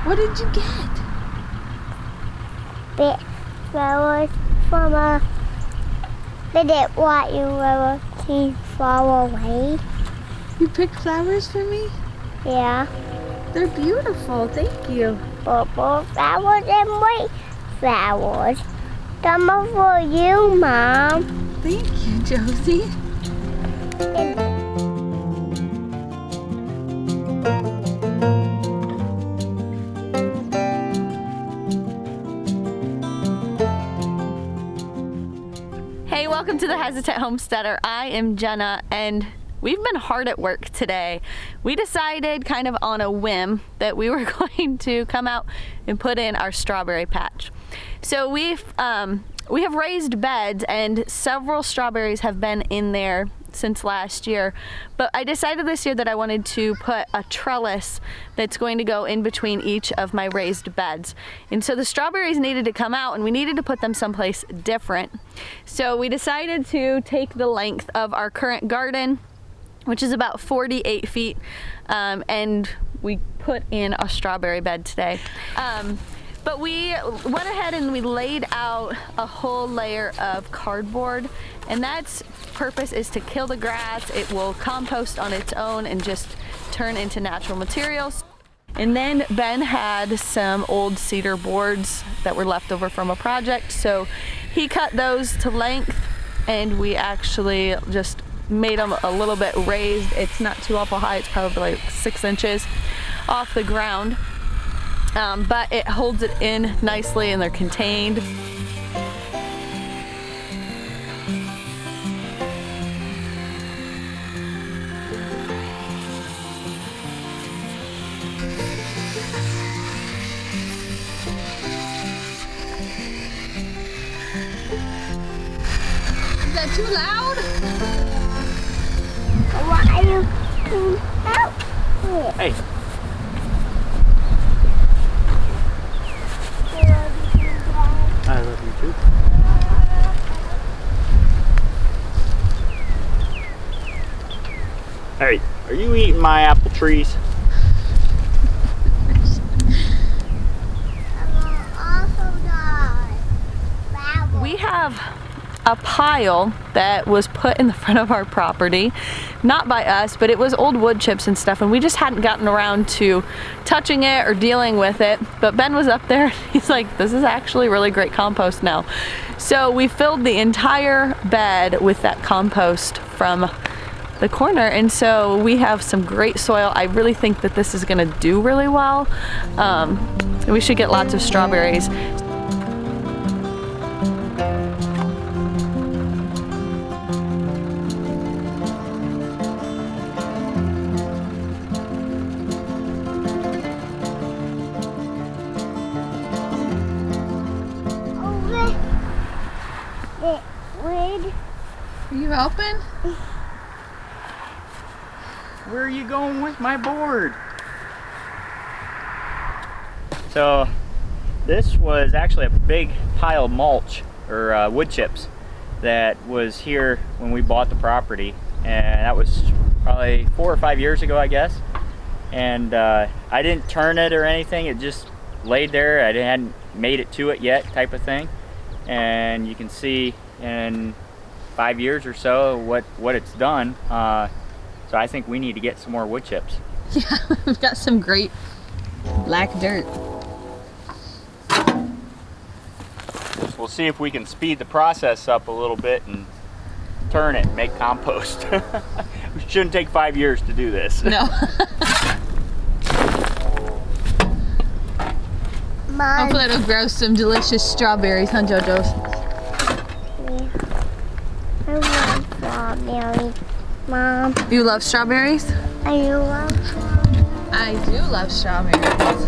What did you get? Bit flowers from a bit what you were too far away. You picked flowers for me? Yeah. They're beautiful. Thank you. Purple flowers and white flowers. Some are for you, Mom. Thank you, Josie. Hey, welcome to the Hesitant Homesteader. I am Jenna, and we've been hard at work today. We decided kind of on a whim that we were going to come out and put in our strawberry patch. So we have raised beds and several strawberries have been in there since last year, but I decided this year that I wanted to put a trellis that's going to go in between each of my raised beds. And so the strawberries needed to come out and we needed to put them someplace different. So we decided to take the length of our current garden, which is about 48 feet, and we put in a strawberry bed today. But we went ahead and we laid out a whole layer of cardboard, and that's purpose is to kill the grass. It will compost on its own and just turn into natural materials. And then Ben had some old cedar boards that were left over from a project, so he cut those to length, and we actually just made them a little bit raised. It's not too awful high, it's probably like 6 inches off the ground. But it holds it in nicely and they're contained. Is that too loud? Why are you too out? Hey. I love you too. Hey, are you eating my apple trees? We have a pile that was put in the front of our property, not by us, but it was old wood chips and stuff, and we just hadn't gotten around to touching it or dealing with it. But Ben was up there, he's like, this is actually really great compost now. So we filled the entire bed with that compost from the corner, and so we have some great soil. I really think that this is gonna do really well. We should get lots of strawberries. Are you helping? Where are you going with my board? So this was actually a big pile of mulch or wood chips that was here when we bought the property, and that was probably 4 or 5 years ago, I guess. And I didn't turn it or anything, it just laid there. I hadn't made it to it yet, type of thing. And you can see in 5 years or so what it's done. So I think we need to get some more wood chips. Yeah, we've got some great black dirt. We'll see if we can speed the process up a little bit and turn it and make compost. It shouldn't take 5 years to do this. No. Hopefully it'll grow some delicious strawberries, huh, JoJo's? I love strawberries, Mom. You love strawberries? I love strawberries. I do love strawberries.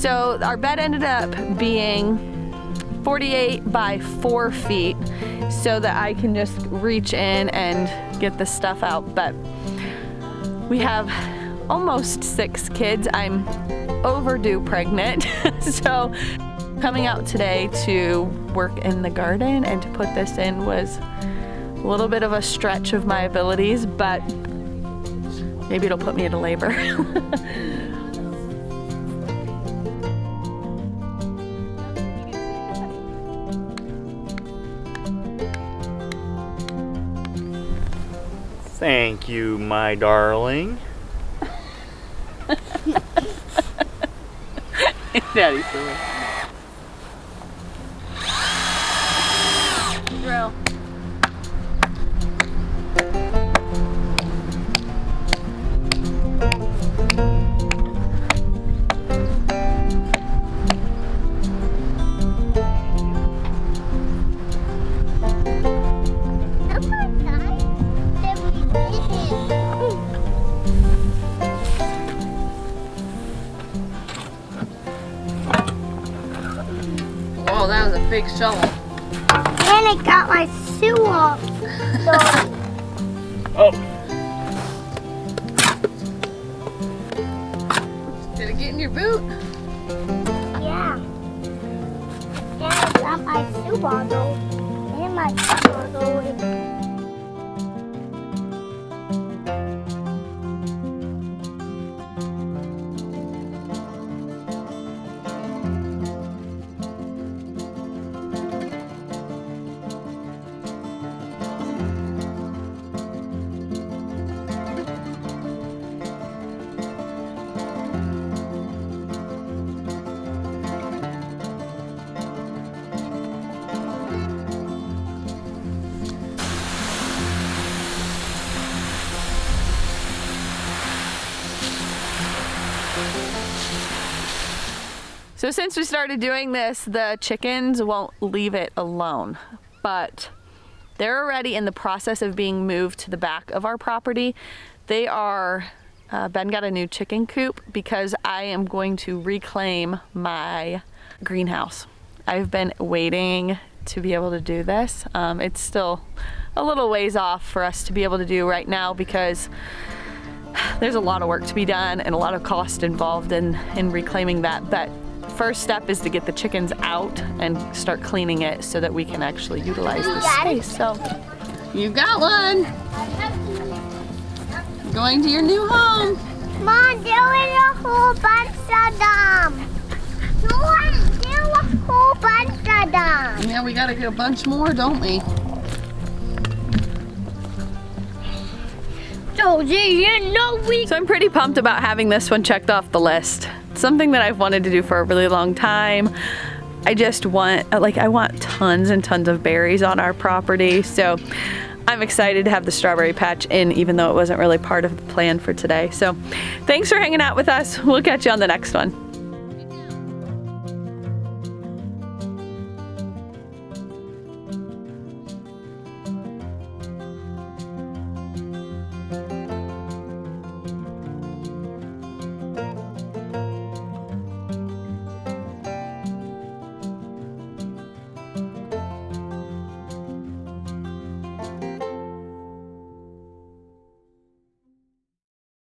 So our bed ended up being 48 by 4 feet so that I can just reach in and get the stuff out. But we have almost 6 kids. I'm overdue pregnant. So coming out today to work in the garden and to put this in was a little bit of a stretch of my abilities, but maybe it'll put me into labor. Thank you, my darling. Daddy for me. Drill. Oh, that was a big shovel. And it got my shoe off. Oh, Did it get in your boot? Yeah. And it got my shoe bottle. And my shoe bottle. So since we started doing this, the chickens won't leave it alone, but they're already in the process of being moved to the back of our property. They are, Ben got a new chicken coop because I am going to reclaim my greenhouse. I've been waiting to be able to do this. It's still a little ways off for us to be able to do right now because there's a lot of work to be done and a lot of cost involved in reclaiming that. But first step is to get the chickens out and start cleaning it so that we can actually utilize the space. So you got one. Going to your new home. Mom, there is a whole bunch of them. There was a whole bunch of them. Yeah, we gotta get a bunch more, don't we? So you know So I'm pretty pumped about having this one checked off the list. It's something that I've wanted to do for a really long time. I just want, I want tons and tons of berries on our property. So I'm excited to have the strawberry patch in, even though it wasn't really part of the plan for today. So thanks for hanging out with us. We'll catch you on the next one.